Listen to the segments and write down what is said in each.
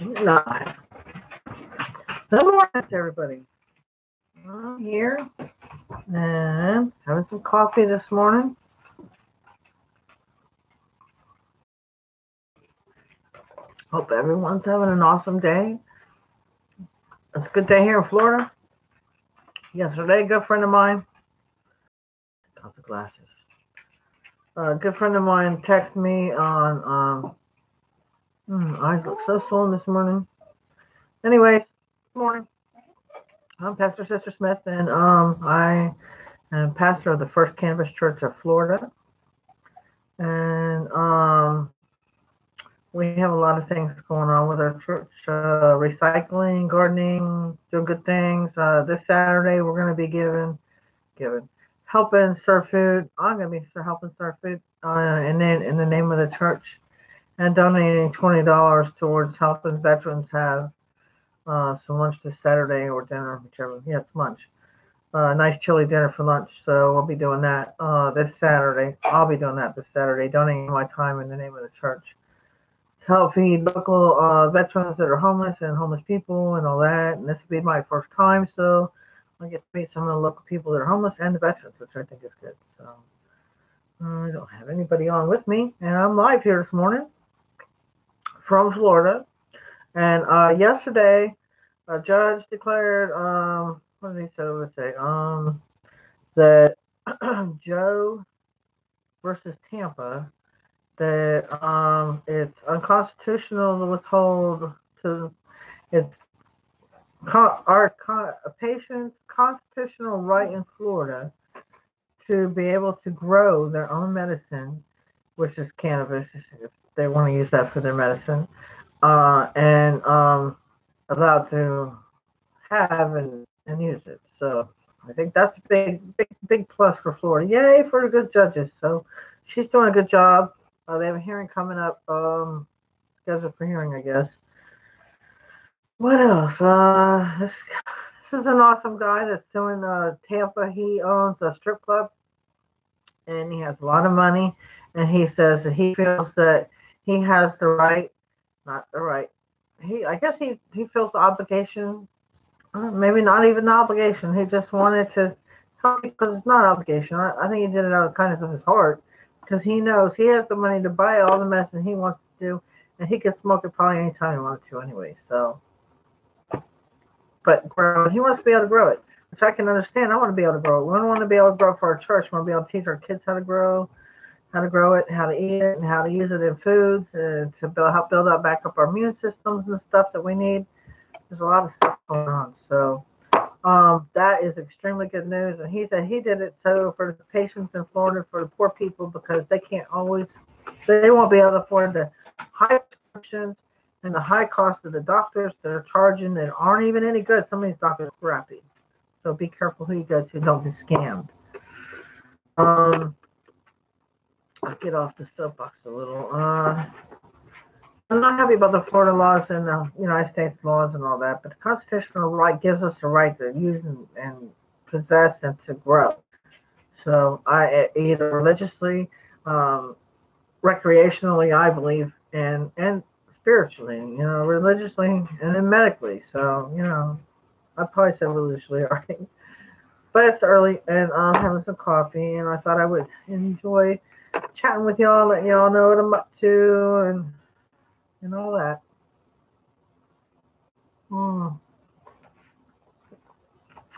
Live. Good morning to everybody. I'm here and having some coffee this morning. Hope everyone's having an awesome day. It's a good day here in Florida. Yesterday, a good friend of mine, got the glasses. A good friend of mine texted me on, eyes look so swollen this morning. Anyways, good morning. I'm Pastor Sister Smith, and I am pastor of the First Cannabis Church of Florida. And we have a lot of things going on with our church, recycling, gardening, doing good things. This Saturday, we're going to be helping serve food. I'm going to be helping serve food in the name of the church, and donating $20 towards helping veterans have some lunch this Saturday, or dinner, whichever. Yeah, it's lunch. Nice chili dinner for lunch. So we'll be doing that this Saturday. I'll be doing that this Saturday, donating my time in the name of the church to help feed local veterans that are homeless and homeless people and all that. And this will be my first time, so I get to meet some of the local people that are homeless and the veterans, which I think is good. So I don't have anybody on with me, and I'm live here this morning from Florida. And yesterday, a judge declared, what did he say? That Joe versus Tampa, that it's unconstitutional to withhold a patient's constitutional right in Florida to be able to grow their own medicine, which is cannabis, if they want to use that for their medicine, and allowed to have and use it. So I think that's a big plus for Florida. Yay for the good judges. So she's doing a good job. They have a hearing coming up, scheduled for hearing, I guess. What else? This is an awesome guy that's suing Tampa. He owns a strip club, and he has a lot of money, and he says that he feels that he has the right, not the right, I guess he feels the obligation, maybe not even the obligation. He just wanted to help because it's not an obligation. I think he did it out of the kindness of his heart, because he knows he has the money to buy all the medicine he wants to do, and he can smoke it probably anytime he wants to anyway. So, but he wants to be able to grow it, which I can understand. I want to be able to grow it. We don't want to be able to grow for our church. We want to be able to teach our kids how to grow it, how to eat it, and how to use it in foods, and to help build back up our immune systems and stuff that we need. There's a lot of stuff going on. So that is extremely good news. And he said he did it so for the patients in Florida, for the poor people, because they won't be able to afford the high prescriptions and the high cost of the doctors that are charging that aren't even any good. Some of these doctors are crappy. So be careful who you go to. Don't be scammed. I'll get off the soapbox a little. I'm not happy about the Florida laws and the United States laws and all that, but the constitutional right gives us the right to use and possess and to grow. So I either religiously, recreationally, I believe, and spiritually, religiously and then medically. So, I'd probably say religiously, all right. But it's early, and I'm having some coffee, and I thought I would enjoy chatting with y'all, letting y'all know what I'm up to, and all that.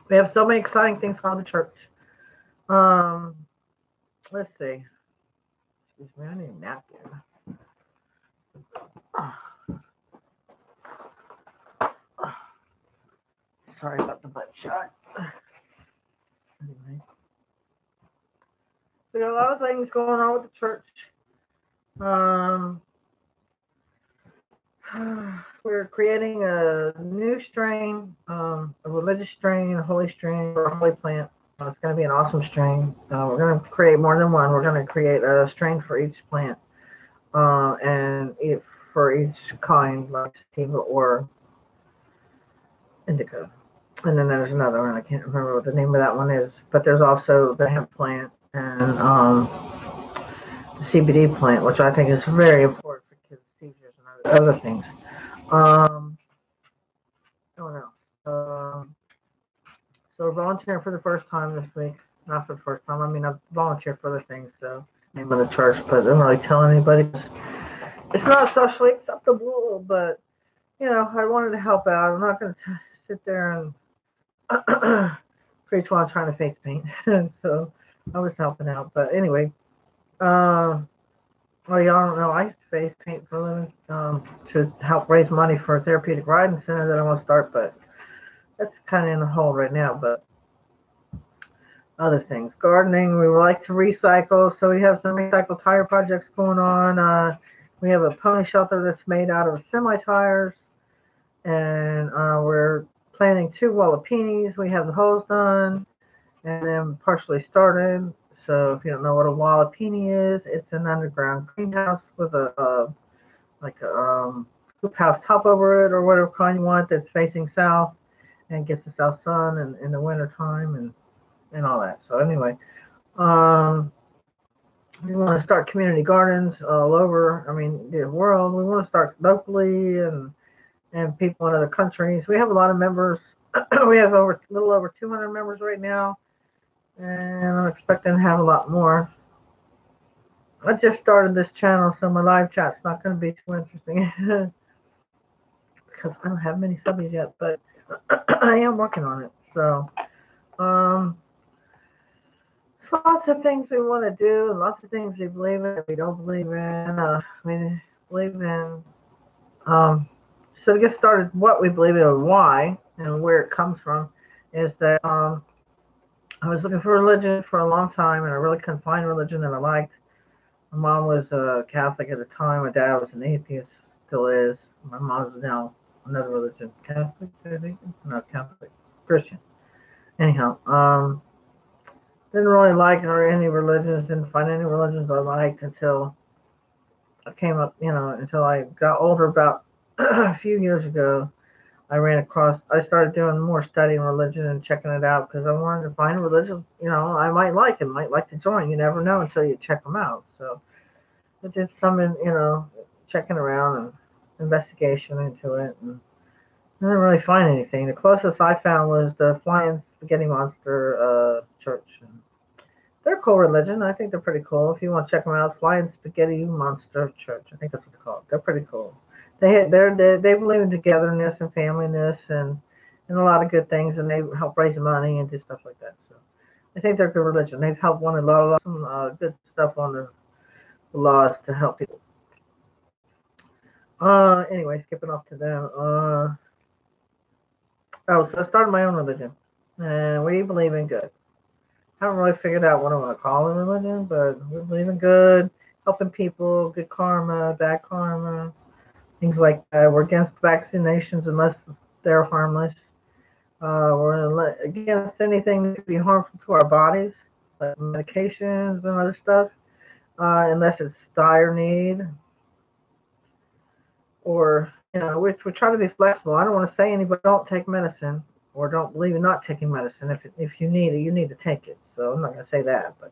We have so many exciting things on the church. Let's see. Excuse me, I need a napkin. Sorry about the butt shot. Anyway. We got a lot of things going on with the church. We're creating a new strain, a religious strain, a holy strain, or a holy plant. It's going to be an awesome strain. We're going to create more than one. We're going to create a strain for each plant, and for each kind, like sativa or indica. And then there's another one. I can't remember what the name of that one is. But there's also the hemp plant and the CBD plant, which I think is very important for kids' seizures and other things. So we're volunteering for the first time this week. Not for the first time. I mean, I've volunteered for other things, so name of the church, but I don't really tell anybody. It's not socially acceptable, but I wanted to help out. I'm not going to sit there and preach while I'm trying to face paint. So I was helping out. But anyway, well, y'all don't know, I used to face paint for a living to help raise money for a therapeutic riding center that I want to start, but that's kind of in the hole right now. But other things, gardening, we like to recycle, so we have some recycled tire projects going on. We have a pony shelter that's made out of semi-tires, and we're planting 2 walapinis. We have the holes done and then partially started. So if you don't know what a walapini is, it's an underground greenhouse with a hoop house top over it, or whatever kind you want, that's facing south and gets the south sun in the winter time and all that. So anyway, we want to start community gardens all over, the world. We want to start locally and people in other countries. We have a lot of members. We have a little over 200 members right now, and I'm expecting to have a lot more. I just started this channel, so my live chat's not going to be too interesting because I don't have many subbies yet, but I am working on it. So, lots of things we want to do, and lots of things we believe in that we don't believe in. We believe in. So to get started, what we believe in and why and where it comes from is that I was looking for religion for a long time, and I really couldn't find religion that I liked. My mom was a Catholic at the time. My dad was an atheist, still is. My mom's now another religion, Catholic, I think. No, Catholic, Christian. Anyhow, didn't really like any religions. Didn't find any religions I liked until I came up, until I got older. About a few years ago, I started doing more studying religion and checking it out because I wanted to find religions, I might like to join. You never know until you check them out. So I did some, checking around and investigation into it, and I didn't really find anything. The closest I found was the Flying Spaghetti Monster Church. And they're a cool religion. I think they're pretty cool. If you want to check them out, Flying Spaghetti Monster Church. I think that's what they're called. They're pretty cool. They believe in togetherness and familyness and a lot of good things, and they help raise money and do stuff like that. So I think they're a good religion. They've helped one a lot of some good stuff on the laws to help people. Anyway, skipping off to them. So I started my own religion, and we believe in good. I haven't really figured out what I want to call a religion, but we believe in good, helping people, good karma, bad karma, things like that. We're against vaccinations unless they're harmless. We're against anything that could be harmful to our bodies, like medications and other stuff, unless it's dire need. Or, we try to be flexible. I don't want to say anybody don't take medicine or don't believe in not taking medicine. If you need it, you need to take it. So I'm not going to say that, but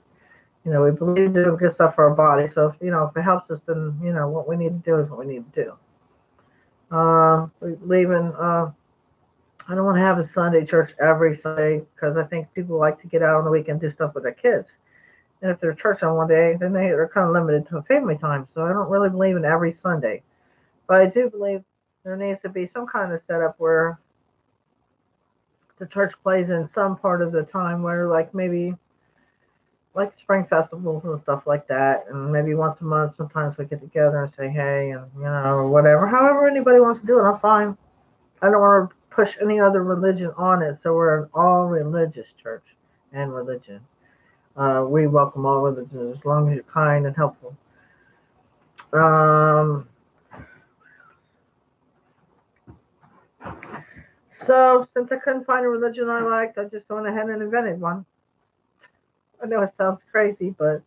we believe in doing good stuff for our body. So if it helps us, then what we need to do is what we need to do. We believe in. I don't want to have a Sunday church every Sunday because I think people like to get out on the weekend and do stuff with their kids. And if they're at church on one day, then they're kind of limited to family time. So I don't really believe in every Sunday. But I do believe there needs to be some kind of setup where the church plays in some part of the time where maybe like spring festivals and stuff like that. And maybe once a month, sometimes we get together and say, hey, and, whatever. However anybody wants to do it, I'm fine. I don't want to push any other religion on it. So we're an all-religious church and religion. We welcome all religions as long as you're kind and helpful. So since I couldn't find a religion I liked, I just went ahead and invented one. I know it sounds crazy, but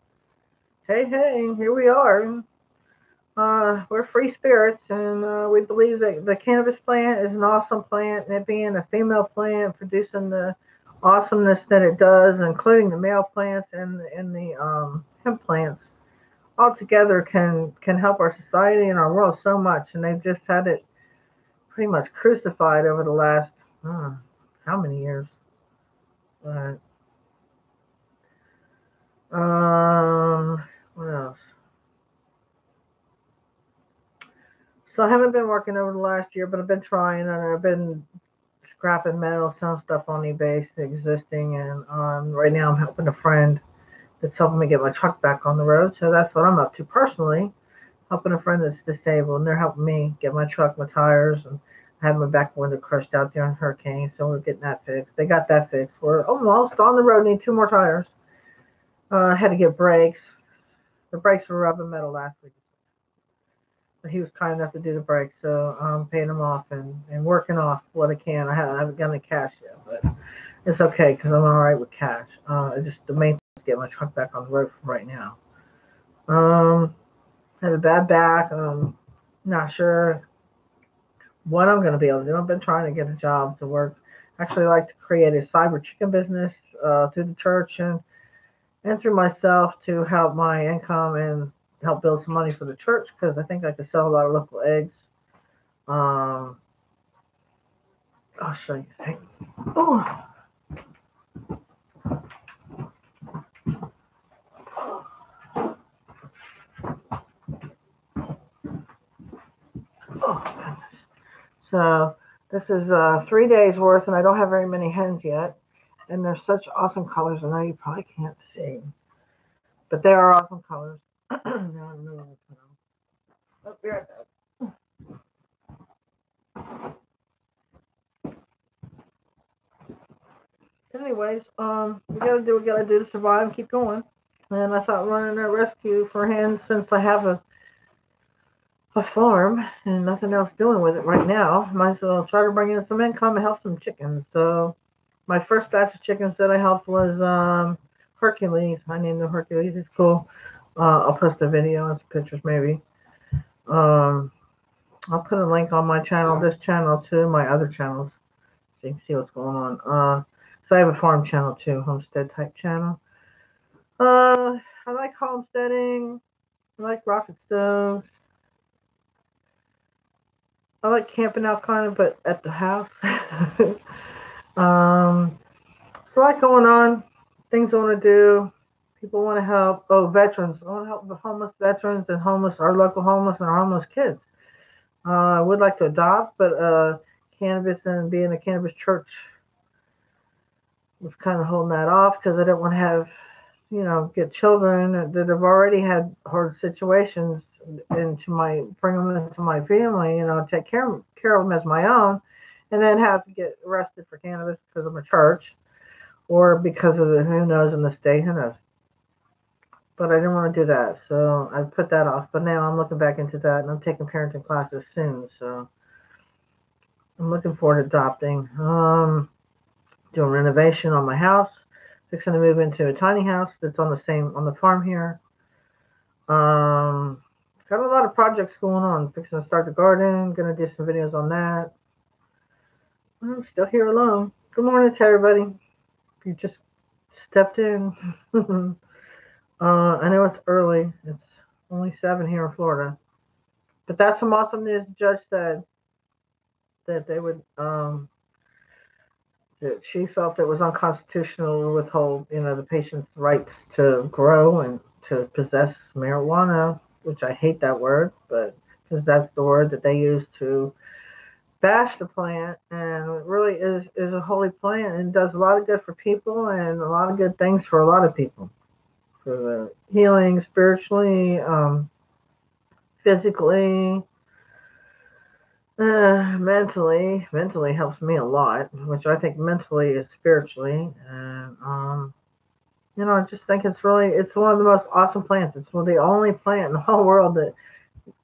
hey, here we are. We're free spirits, and we believe that the cannabis plant is an awesome plant, and it being a female plant producing the awesomeness that it does, including the male plants and the hemp plants, all together can help our society and our world so much. And they've just had it pretty much crucified over the last how many years? But, what else? So I haven't been working over the last year, but I've been trying, and I've been scrapping metal, selling stuff on eBay, existing, and right now I'm helping a friend that's helping me get my truck back on the road. So that's what I'm up to personally, helping a friend that's disabled, and they're helping me get my truck, my tires, and I had my back window crushed out during hurricane, so we're getting that fixed. They got that fixed. We're almost on the road. Need 2 more tires. I had to get brakes. The brakes were rubber metal last week. But he was kind enough to do the brakes, so I'm paying him off and working off what I can. I haven't got any cash yet, but it's okay because I'm all right with cash. It's just the main thing is get my truck back on the road for right now. I have a bad back. Not sure what I'm going to be able to do. I've been trying to get a job to work. Actually, I like to create a cyber chicken business through the church and through myself to help my income and help build some money for the church because I think I could sell a lot of local eggs. I'll show you. Oh. Oh, goodness. So this is 3 days worth, and I don't have very many hens yet. And they're such awesome colors. I know you probably can't see, but they are awesome colors. Now I'm moving to put them. Oh, be right back. Anyways, we gotta do what we gotta do to survive and keep going. And I thought running a rescue for hens since I have a farm and nothing else doing with it right now. Might as well try to bring in some income and help some chickens. So my first batch of chickens that I helped was Hercules. I named them Hercules. It's cool. I'll post a video and some pictures maybe. I'll put a link on my channel, this channel, to my other channels, so you can see what's going on. So I have a farm channel too, homestead type channel. I like homesteading. I like rocket stoves. I like camping out kind of, but at the house. So a lot going on. Things I want to do. People want to help. Oh, veterans. I want to help the homeless veterans and our local homeless and our homeless kids. I would like to adopt, but cannabis and being a cannabis church was kind of holding that off because I didn't want to have, get children that have already had hard situations bring them into my family, take care of them as my own, and then have to get arrested for cannabis because I'm a church or because of who knows in the state, who knows. But I didn't want to do that, so I put that off. But now I'm looking back into that, and I'm taking parenting classes soon, so I'm looking forward to adopting. Doing renovation on my house, fixing to move into a tiny house that's on the farm here. Got a lot of projects going on. Fixing to start the garden. Gonna do some videos on that. I'm still here alone. Good morning to everybody. If you just stepped in. I know it's early. It's only 7 here in Florida. But that's some awesome news. The judge said that they would, that she felt it was unconstitutional to withhold, the patient's rights to grow and to possess marijuana, which I hate that word, but because that's the word that they use to bash the plant, and it really is a holy plant and does a lot of good for people and a lot of good things for a lot of people. For the healing spiritually, physically, mentally. Mentally helps me a lot, which I think mentally is spiritually. And, I just think it's one of the most awesome plants. It's one of the only plant in the whole world that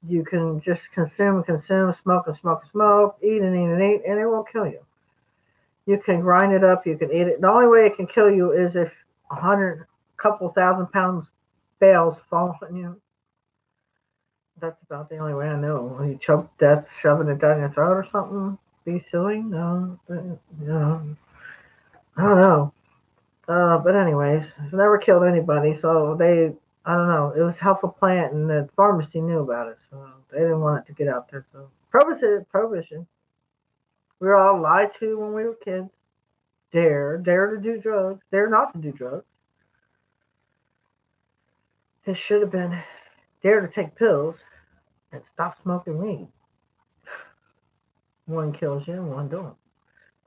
you can just consume, smoke and smoke and smoke, eat and eat and eat, and it won't kill you. You can grind it up, you can eat it. The only way it can kill you is if 1,000 pounds bales fall on you. That's about the only way I know. You choke death, shoving it down your throat or something. Be silly? No. I don't know. But anyways, it's never killed anybody, so I don't know. It was a helpful plant, and the pharmacy knew about it, so they didn't want it to get out there. So prohibition. We were all lied to when we were kids. dare to do drugs, dare not to do drugs. It should have been dare to take pills and stop smoking weed. One kills you and one don't.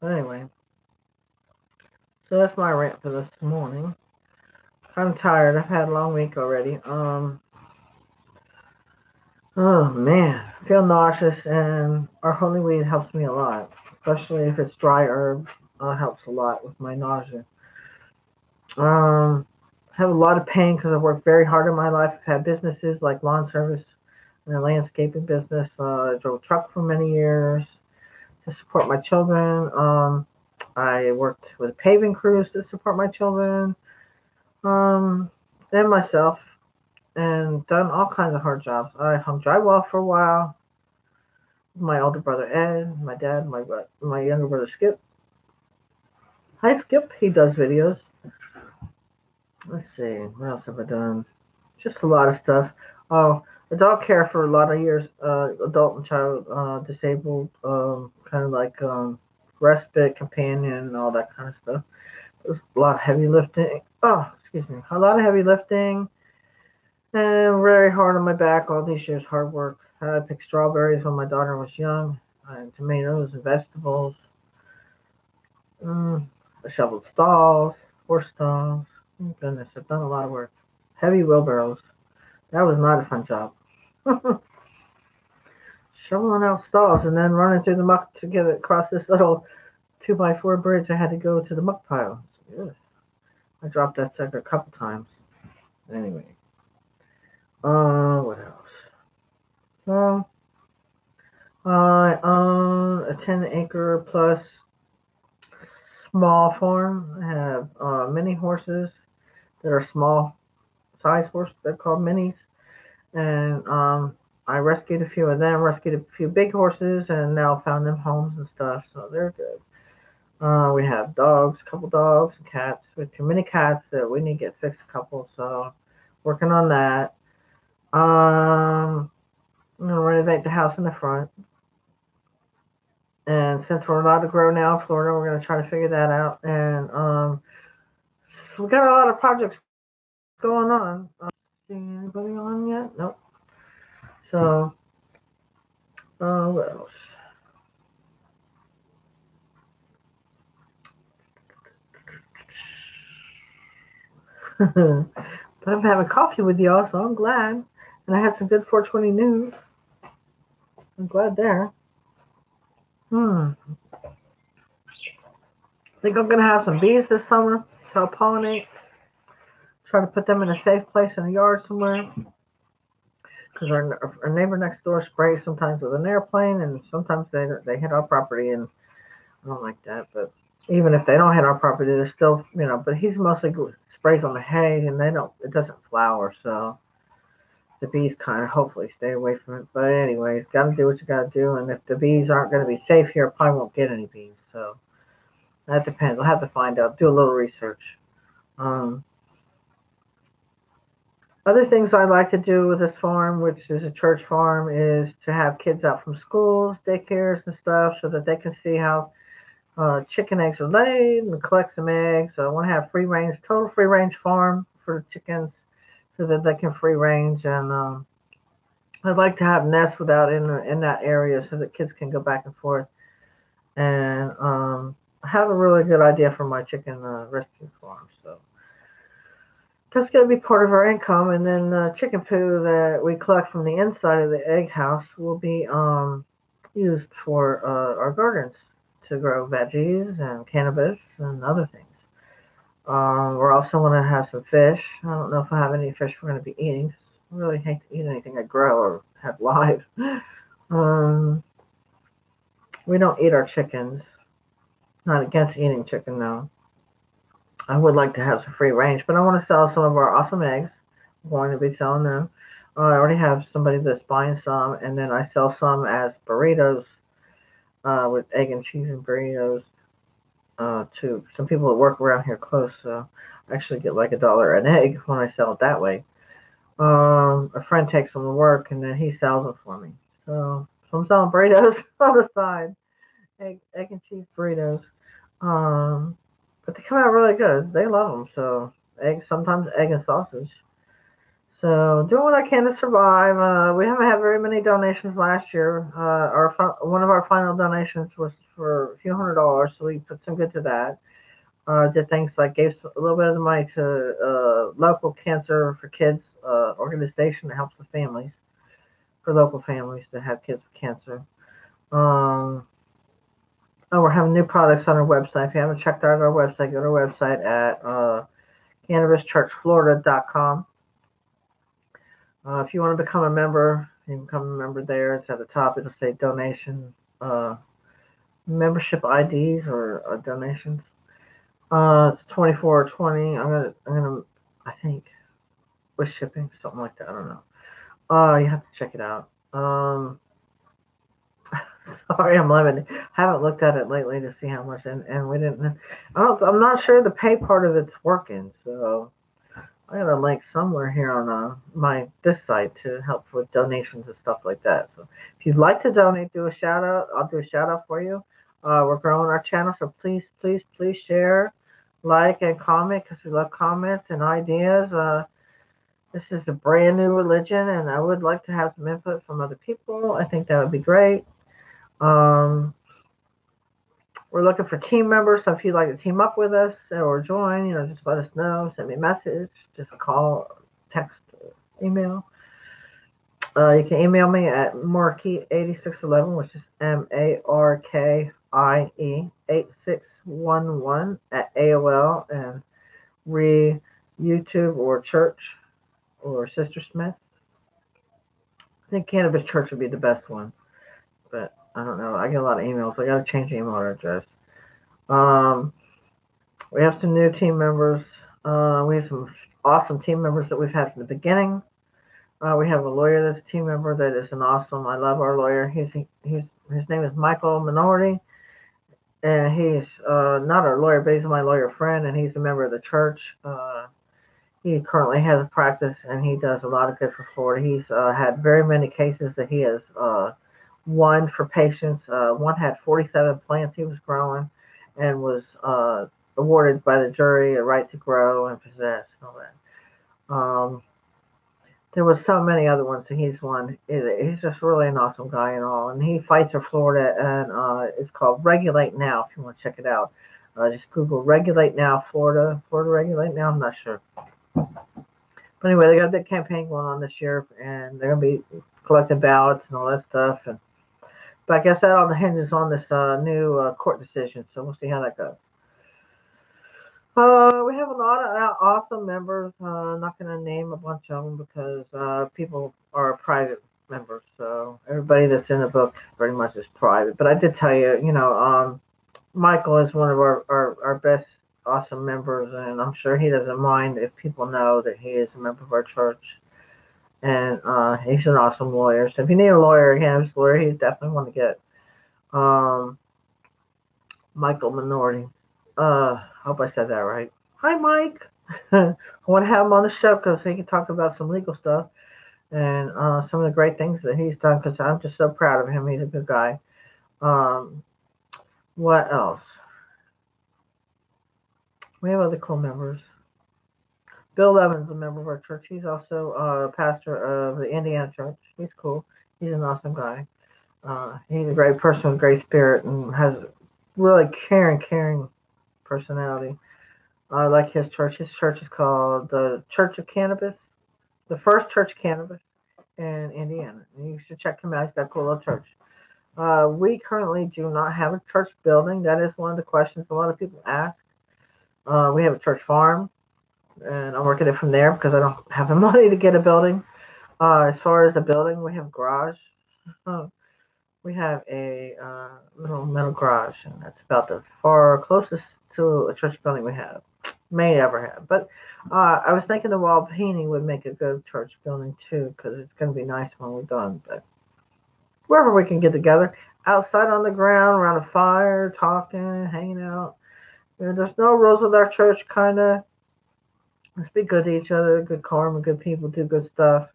But anyway, so that's my rant for this morning. I'm tired. I've had a long week already. Oh man, I feel nauseous, and our holy weed helps me a lot, especially if it's dry herb. Helps a lot with my nausea. I have a lot of pain because I've worked very hard in my life. I've had businesses like lawn service and a landscaping business. I drove a truck for many years to support my children. I worked with paving crews to support my children, um, and myself, and done all kinds of hard jobs. I hung drywall for a while. My older brother Ed, my dad, my younger brother Skip. Hi Skip, he does videos. Let's see, what else have I done? Just a lot of stuff. Oh, adult care for a lot of years. Adult and child disabled, kind of like respite, companion, all that kind of stuff. There's a lot of heavy lifting. Oh, excuse me, a lot of heavy lifting, and very hard on my back. All these years, hard work. I picked strawberries when my daughter was young, and tomatoes and vegetables. I shoveled stalls, horse stalls. Oh, goodness, I've done a lot of work. Heavy wheelbarrows. That was not a fun job. Shoveling out stalls and then running through the muck to get across this little 2x4 bridge. I had to go to the muck pile. I dropped that sucker a couple times. Anyway. What else? Well, I own a 10-acre plus small farm. I have mini horses that are small size horses. They're called minis. And I rescued a few of them, rescued a few big horses, and now found them homes and stuff. So they're good. We have dogs, a couple dogs, and cats. We have too many cats that we need to get fixed a couple. So working on that. I'm gonna renovate the house in the front. And since we're allowed to grow now in Florida, we're gonna try to figure that out. And so we got a lot of projects going on. See anybody on yet? Nope. So, what else? But I'm having coffee with y'all, so I'm glad. And I had some good 420 news. I'm glad there. I think I'm going to have some bees this summer to help pollinate. Try to put them in a safe place in the yard somewhere. Because our neighbor next door sprays sometimes with an airplane, and sometimes they hit our property, and I don't like that. But even if they don't hit our property, they're still, but he's mostly sprays on the hay, and it doesn't flower, so the bees kind of hopefully stay away from it. But anyways, got to do what you got to do, and if the bees aren't going to be safe here, I probably won't get any bees. So that depends. I'll have to find out, do a little research. Other things I like to do with this farm, which is a church farm, is to have kids out from schools, daycares, and stuff, so that they can see how chicken eggs are laid and collect some eggs. So I want to have total free range farm for the chickens, so that they can free range. And I'd like to have nests without in that area, so that kids can go back and forth. And I have a really good idea for my chicken rescue farm. So that's going to be part of our income. And then chicken poo that we collect from the inside of the egg house will be used for our gardens to grow veggies and cannabis and other things. We're also going to have some fish. I don't know if I have any fish we're going to be eating. I really hate to eat anything I grow or have live. We don't eat our chickens. Not against eating chicken, though. I would like to have some free range, but I want to sell some of our awesome eggs. I'm going to be selling them. I already have somebody that's buying some, and then I sell some as burritos with egg and cheese and burritos to some people that work around here close. So I actually get like $1 an egg when I sell it that way. A friend takes them to work, and then he sells them for me. So I'm selling burritos on the side, egg and cheese burritos. but they come out really good. They love them. So sometimes egg and sausage. So doing what I can to survive. We haven't had very many donations last year. One of our final donations was for a few $100, so we put some good to that. Did things like gave a little bit of the money to local Cancer for Kids organization that helps the families, for local families that have kids with cancer. Um, oh, we're having new products on our website. If you haven't checked out our website, go to our website at cannabischurchflorida.com. If you want to become a member, you can become a member there. It's at the top. It'll say donation, membership IDs or donations. It's 24.20. I think with shipping, something like that. I don't know. You have to check it out. Sorry, I'm limited. I haven't looked at it lately to see how much, and we didn't. I'm not sure the pay part of it's working, so I got a link somewhere here on this site to help with donations and stuff like that. So if you'd like to donate, do a shout out. I'll do a shout out for you. We're growing our channel, so please share, like, and comment because we love comments and ideas. This is a brand new religion, and I would like to have some input from other people. I think that would be great. Um, we're looking for team members, so if you'd like to team up with us or join, just let us know. Send me a message, just call, text, email. You can email me at Markie8611, which is MARKIE 8611 at AOL, and YouTube or church or Sister Smith. I think Cannabis Church would be the best one, but I don't know. I get a lot of emails. I got to change the email address. We have some new team members. We have some awesome team members that we've had from the beginning. We have a lawyer that's a team member that is an awesome. I love our lawyer. His name is Michael Minority, and he's not our lawyer, but he's my lawyer friend, and he's a member of the church. He currently has a practice, and he does a lot of good for Florida. He's had very many cases that he has won for patients. One had 47 plants he was growing, and was awarded by the jury a right to grow and possess and all that. There was so many other ones that he's won. He's just really an awesome guy and all. And he fights for Florida, and it's called Regulate Now, if you want to check it out. Just Google Regulate Now, Florida Regulate Now. I'm not sure. But anyway, they got a big campaign going on this year, and they're going to be collecting ballots and all that stuff. But I guess that all hinges on this new court decision, so we'll see how that goes. We have a lot of awesome members. I'm not going to name a bunch of them because people are private members. So everybody that's in the book pretty much is private. But I did tell you, Michael is one of our best awesome members, and I'm sure he doesn't mind if people know that he is a member of our church. And he's an awesome lawyer. So if you need a lawyer, he's a lawyer, he's definitely one to get. Michael Minority. Hope I said that right. Hi, Mike. I want to have him on the show because he can talk about some legal stuff and some of the great things that he's done, because I'm just so proud of him. He's a good guy. What else? We have other cool members. Bill Evans, a member of our church. He's also a pastor of the Indiana church. He's cool. He's an awesome guy. He's a great person with a great spirit and has really caring personality. I like his church. His church is called the Church of Cannabis, the First Church of Cannabis in Indiana. And you should check him out. He's got a cool little church. We currently do not have a church building. That is one of the questions a lot of people ask. We have a church farm, and I'm working it from there because I don't have the money to get a building. As far as a building, we have a garage. We have a little metal garage, and that's about the far closest to a church building we have, may ever have. But I was thinking the wall painting would make a good church building too, because it's going to be nice when we're done. But wherever we can get together, outside on the ground, around a fire, talking, hanging out. There's no rules with our church, kind of. Let's be good to each other, good karma, good people, do good stuff.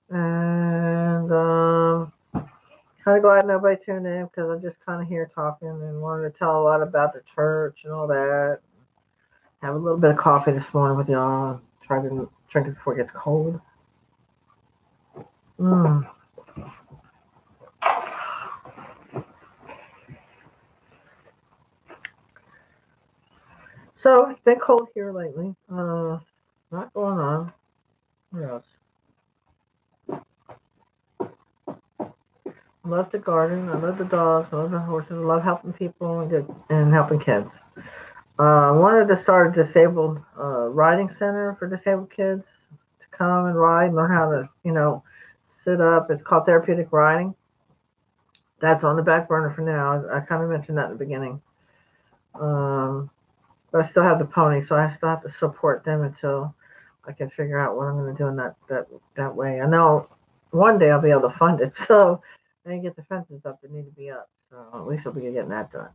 And Kind of glad nobody tuned in because I'm just kind of here talking and wanted to tell a lot about the church and all that. Have a little bit of coffee this morning with y'all. Try to drink it before it gets cold. Mm. So it's been cold here lately. Not going on. What else? I love the garden. I love the dogs. I love the horses. I love helping people and helping kids. I wanted to start a disabled riding center for disabled kids to come and ride, learn how to, sit up. It's called therapeutic riding. That's on the back burner for now. I kind of mentioned that in the beginning. Um, but I still have the pony, so I still have to support them until I can figure out what I'm going to do in that way. I know one day I'll be able to fund it, so I can get the fences up that need to be up. So at least I'll be getting that done.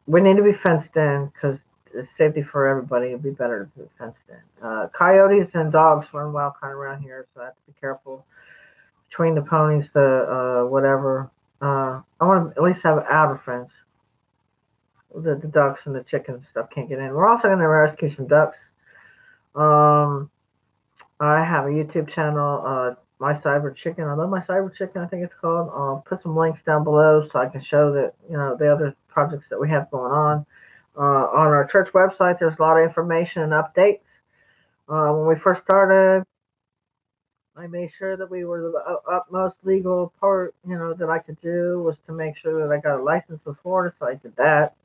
We need to be fenced in because it's safety for everybody. It'd be better to be fenced in. Coyotes and dogs run wild kind of around here, so I have to be careful between the ponies, the whatever. I want to at least have an outer fence. The ducks and the chickens and stuff can't get in. We're also going to rescue some ducks. Um, I have a YouTube channel, My Cyber Chicken. I love My Cyber Chicken, I think it's called. I'll put some links down below so I can show that, the other projects that we have going on. On our church website, there's a lot of information and updates. When we first started, I made sure that we were the utmost legal part, that I could do was to make sure that I got a license with Florida, so I did that.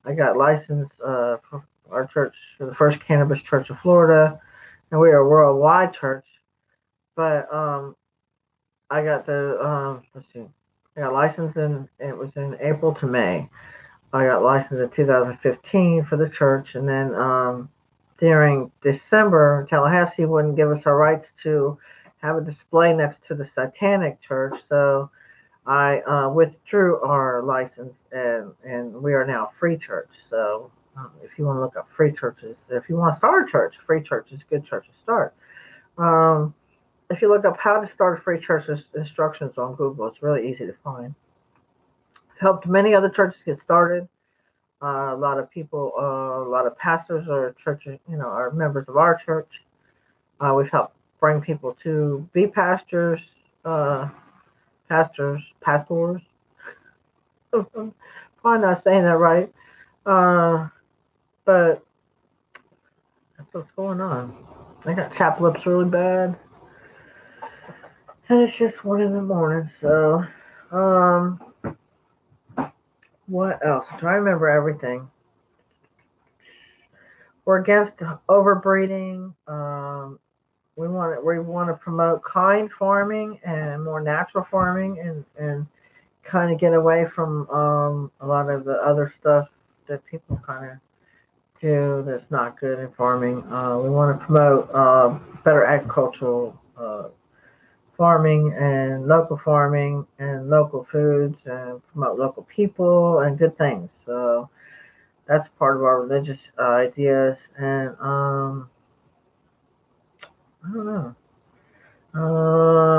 I got licensed for our church, for the First Cannabis Church of Florida, and we are a worldwide church. But I got let's see, I got licensed it was in April to May. I got licensed in 2015 for the church, and then during December, Tallahassee wouldn't give us our rights to have a display next to the Satanic Church, so I withdrew our license, and we are now a free church. So if you want to look up free churches, if you want to start a church, free church is a good church to start. If you look up how to start a free church, there's instructions on Google. It's really easy to find. Helped many other churches get started. A lot of people, a lot of pastors or churches, are members of our church. We've helped bring people to be pastors. Pastors. Probably not saying that right. But that's what's going on. I got chapped lips really bad. And it's just 1 in the morning, so what else? I'm trying to remember everything. We're against overbreeding. We want to promote kind farming and more natural farming and kind of get away from a lot of the other stuff that people kind of do that's not good in farming. We want to promote better agricultural farming and local foods and promote local people and good things. So that's part of our religious ideas. And I don't know.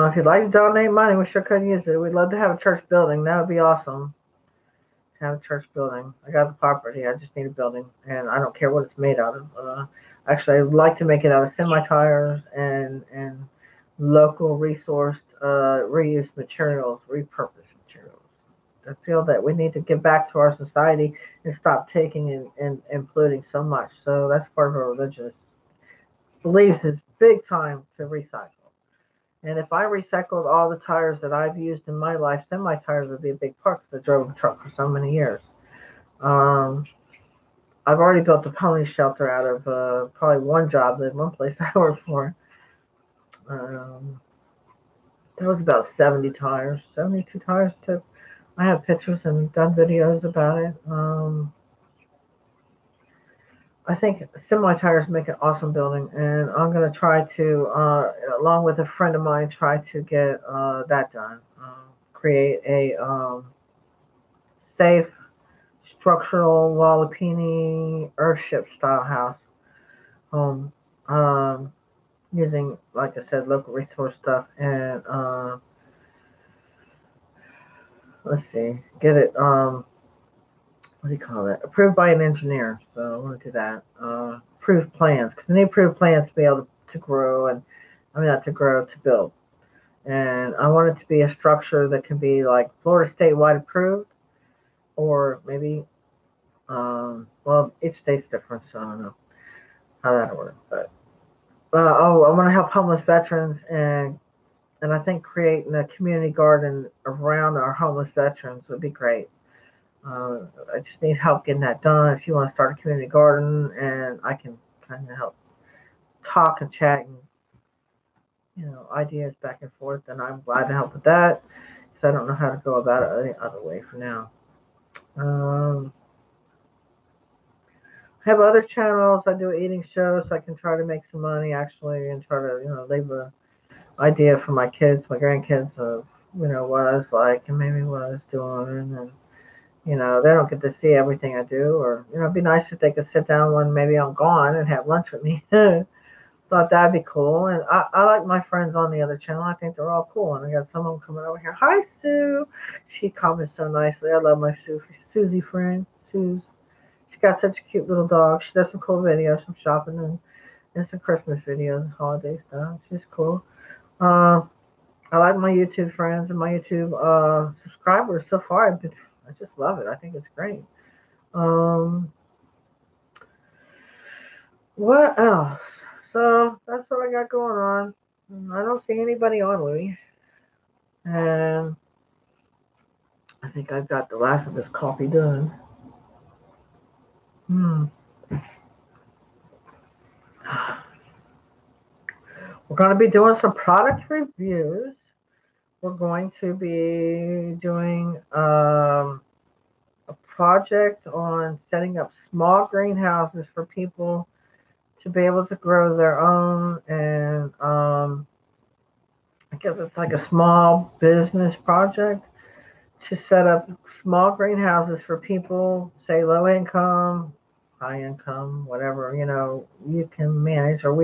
If you'd like to donate money, we sure could use it. We'd love to have a church building. That would be awesome. Have a church building. I got the property. I just need a building, and I don't care what it's made out of. Actually, I'd like to make it out of semi-tires and local resourced, reused materials, repurposed materials. I feel that we need to give back to our society and stop taking and polluting so much. So that's part of our religious beliefs is big time to recycle. And if I recycled all the tires that I've used in my life, then my tires would be a big part because I drove a truck for so many years. I've already built a pony shelter out of probably one job at one place I worked for. That was about 70 tires, 72 tires took. I have pictures and done videos about it. I think semi-tires make an awesome building, and I'm going to try to, along with a friend of mine, try to get that done. Create a safe, structural, Wallapini, Earthship style house home, using, like I said, local resource stuff and let's see, get it, what do you call it? Approved by an engineer. So I want to do that. Approved plans, because I need approved plans to be able to grow, and I mean not to grow, to build. And I want it to be a structure that can be like Florida statewide approved, or maybe, well, each state's different, so I don't know how that'll work. But oh, I want to help homeless veterans, and I think creating a community garden around our homeless veterans would be great. I just need help getting that done. If you want to start a community garden, and I can kind of help talk and chat and ideas back and forth, then I'm glad to help with that because I don't know how to go about it any other way for now. Um, I have other channels. I do eating shows, so I can try to make some money actually, and try to leave a idea for my kids, my grandkids of what I was like and maybe what I was doing, and they don't get to see everything I do, or it'd be nice if they could sit down when maybe I'm gone and have lunch with me. Thought that'd be cool, and I like my friends on the other channel. I think they're all cool, and I got some of them coming over here. Hi, Sue. She comments so nicely. I love my Susie friend. Suze. She got such a cute little dog. She does some cool videos, some shopping and some Christmas videos, holiday stuff. She's cool. Uh, I like my YouTube friends and my YouTube subscribers so far. I just love it. I think it's great. Um, what else? So that's what I got going on. I don't see anybody on Louie. And I think I've got the last of this coffee done. Hmm. We're going to be doing some product reviews. We're going to be doing a project on setting up small greenhouses for people to be able to grow their own, and I guess it's like a small business project to set up small greenhouses for people, say low income, high income, whatever, you can manage, or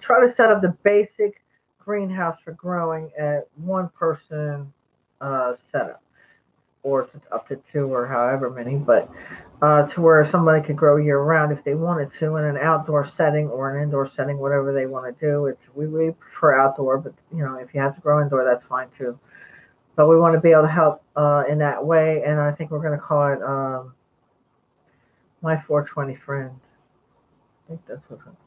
try to set up the basic greenhouse for growing at one person setup, or up to two, or however many, but to where somebody could grow year round if they wanted to in an outdoor setting or an indoor setting, whatever they want to do. We prefer outdoor, but if you have to grow indoor, that's fine too. But we want to be able to help in that way, and I think we're going to call it My 420 Friend. I think that's what it's going to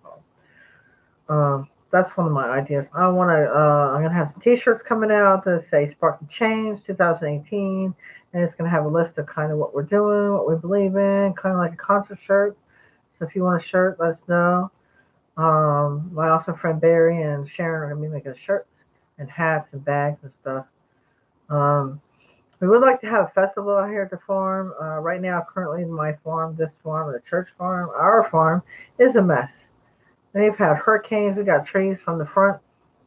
call. That's one of my ideas. I'm going to have some T-shirts coming out that say "Sparking Change 2018," and it's going to have a list of kind of what we're doing, what we believe in, kind of like a concert shirt. So if you want a shirt, let us know. My awesome friend Barry and Sharon are going to be making shirts and hats and bags and stuff. We would like to have a festival out here at the farm. Right now, currently, my farm, this farm, the church farm, our farm, is a mess. We've had hurricanes. We got trees from the front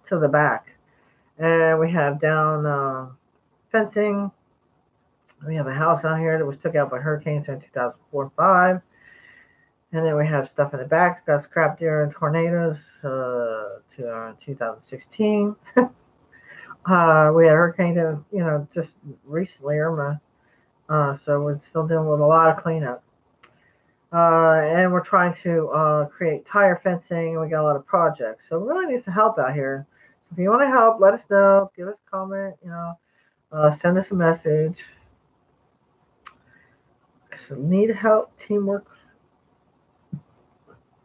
to the back. And we have down fencing. We have a house out here that was took out by hurricanes in 2004 and 5. And then we have stuff in the back that got scrapped during tornadoes to 2016. We had a hurricane, just recently, Irma. So we're still dealing with a lot of cleanup. And we're trying to create tire fencing, and we got a lot of projects. So we really need some help out here. So if you want to help, let us know. Give us a comment, send us a message. So need help, teamwork.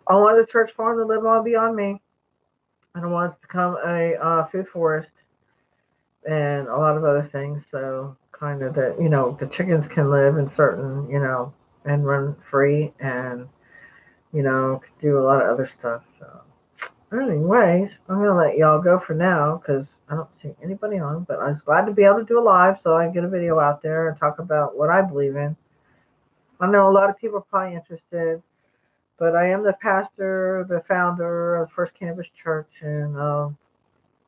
I want the church farm to live on beyond me. I don't want it to become a food forest and a lot of other things. So kind of that, the chickens can live in certain, and run free, and, do a lot of other stuff. So anyways, I'm going to let y'all go for now because I don't see anybody on, but I was glad to be able to do a live so I can get a video out there and talk about what I believe in. I know a lot of people are probably interested, but I am the pastor, the founder of First Cannabis Church, and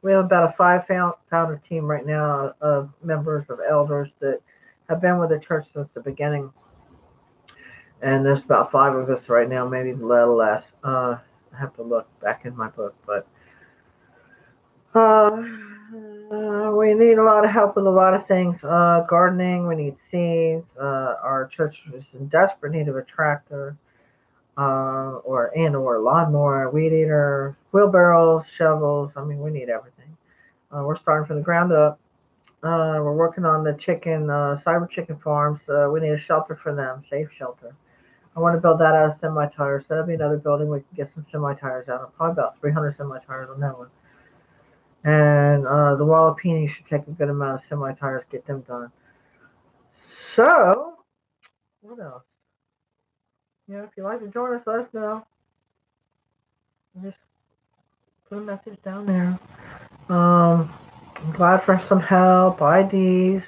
we have about a 5-founder team right now of members, of elders that have been with the church since the beginning. And there's about 5 of us right now, maybe a little less. I have to look back in my book, but We need a lot of help with a lot of things. Gardening, we need seeds. Our church is in desperate need of a tractor, or a lawnmower, a weed eater, wheelbarrows, shovels. I mean, we need everything. We're starting from the ground up. We're working on the cyber chicken farms. We need a shelter for them, safe shelter. I want to build that out of semi-tires. So that'll be another building we can get some semi-tires out of. Probably about 300 semi-tires on that one. And the Wallapini should take a good amount of semi-tires, get them done. So, what else? If you'd like to join us, let us know. Just put a message down there. I'm glad for some help, ideas,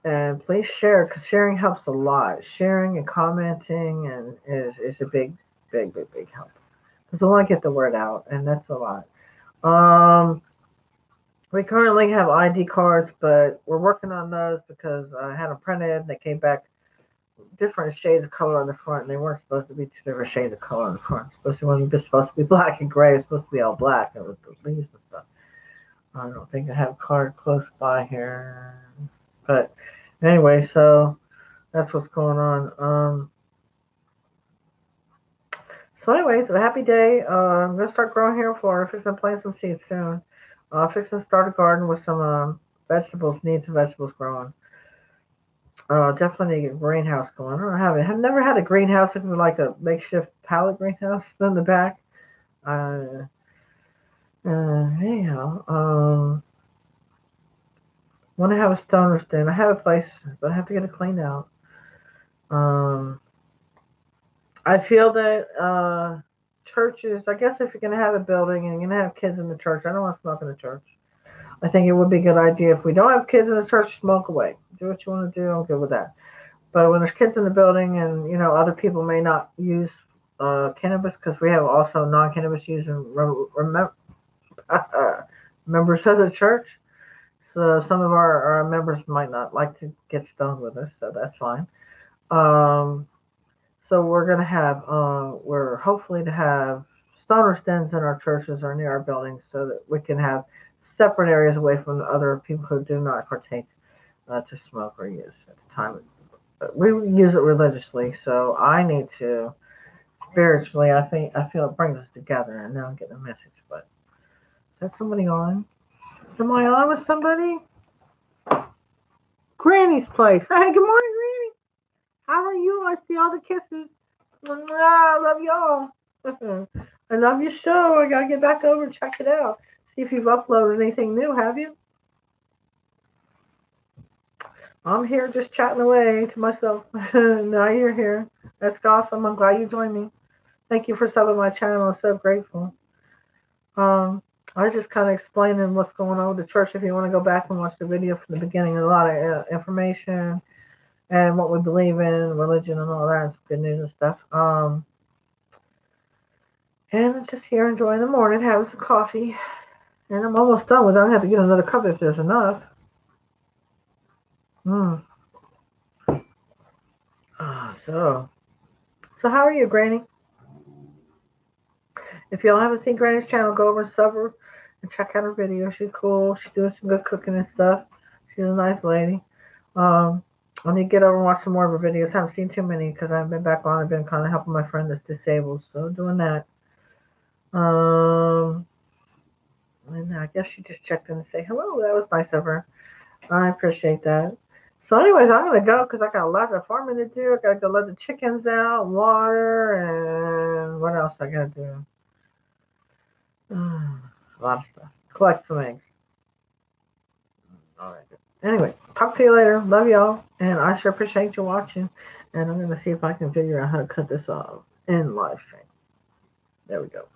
and please share, because sharing helps a lot. Sharing and commenting is a big help, because we want to get the word out, and that's a lot. We currently have ID cards, but we're working on those because I had them printed and they came back different shades of color on the front, and they weren't supposed to be two different shades of color on the front. It wasn't just supposed to be black and gray. It's supposed to be all black. It was the leaves and stuff. I don't think I have a card close by here, but anyway, so that's what's going on. So anyway, it's a happy day. I'm gonna start growing here in Florida. Fixing to plant some seeds soon. Fixing to start a garden with some vegetables. Need some vegetables growing. Definitely need a greenhouse going. I've never had a greenhouse. If you like a makeshift pallet greenhouse in the back. Anyhow, want to have a stoner stand. I have a place, but I have to get it cleaned out. I feel that churches, I guess if you're going to have a building and you're going to have kids in the church, I don't want to smoke in the church. I think it would be a good idea if we don't have kids in the church, smoke away. Do what you want to do. I'm good with that. But when there's kids in the building and, other people may not use cannabis, because we have also non-cannabis users, members of the church. So some of our members might not like to get stoned with us, so that's fine. So we're going to have, we're hopefully to have stoner stands in our churches or near our buildings so that we can have separate areas away from the other people who do not partake to smoke or use at the time. We use it religiously, so I need to spiritually. I feel it brings us together, and now I'm getting a message. But is that somebody on? Am I on with somebody? Granny's place. Hey, good morning, Granny. How are you? I see all the kisses. I love y'all. I love your show. I gotta get back over and check it out. See if you've uploaded anything new, have you? I'm here just chatting away to myself. Now you're here. That's awesome. I'm glad you joined me. Thank you for subbing my channel. I'm so grateful. I was just kind of explaining what's going on with the church. If you want to go back and watch the video from the beginning, a lot of information and what we believe in, religion and all that, and some good news and stuff. And I'm just here enjoying the morning, having some coffee. And I'm almost done with it. I have to get another cup if there's enough. So how are you, Granny? If y'all haven't seen Granny's channel, go over and sub her and check out her video. She's cool. She's doing some good cooking and stuff. She's a nice lady. I need to get over and watch some more of her videos. I haven't seen too many because I haven't been back on. I've been kind of helping my friend that's disabled, so doing that. And I guess she just checked in to say hello. That was nice of her. I appreciate that. So anyways, I'm going to go because I got a lot of farming to do. I got to go let the chickens out, water, and what else I got to do? A lot of stuff. Collect some eggs. All right. Anyway, talk to you later. Love y'all. And I sure appreciate you watching. And I'm going to see if I can figure out how to cut this off in live stream. There we go.